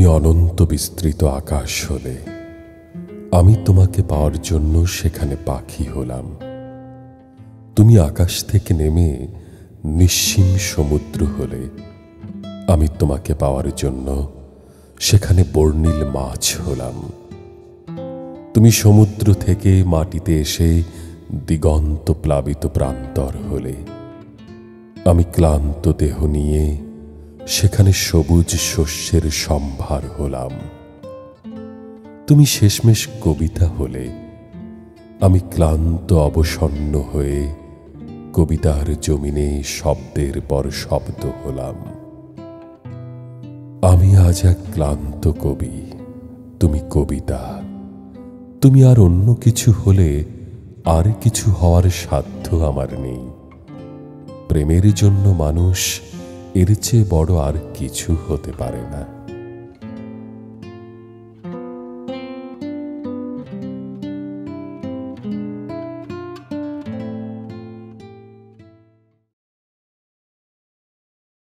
অনন্ত বিস্তৃত আকাশ হলে আমি তোমাকে পাওয়ার জন্য সেখানে পাখি হলাম। তুমি আকাশ থেকে নেমে নিশ্চিম সমুদ্র হলে আমি তোমাকে পাওয়ার জন্য সেখানে বর্ণিল মাছ হলাম। তুমি সমুদ্র থেকে মাটিতে এসে দিগন্ত প্লাবিত প্রান্তর হলে আমি ক্লান্ত দেহ নিয়ে সেখানে সবুজ শস্যের সম্ভার হলাম। তুমি শেষমেশ কবিতা হলে আমি ক্লান্ত অবসন্ন হয়ে কবিতার জমিনে শব্দের পর শব্দ হলাম। আমি আজ এক ক্লান্ত কবি, তুমি কবিতা। তুমি আর অন্য কিছু হলে আর কিছু হওয়ার সাধ্য আমার নেই। প্রেমের জন্য মানুষ এর চেয়ে বড় আর কিছু হতে পারে না।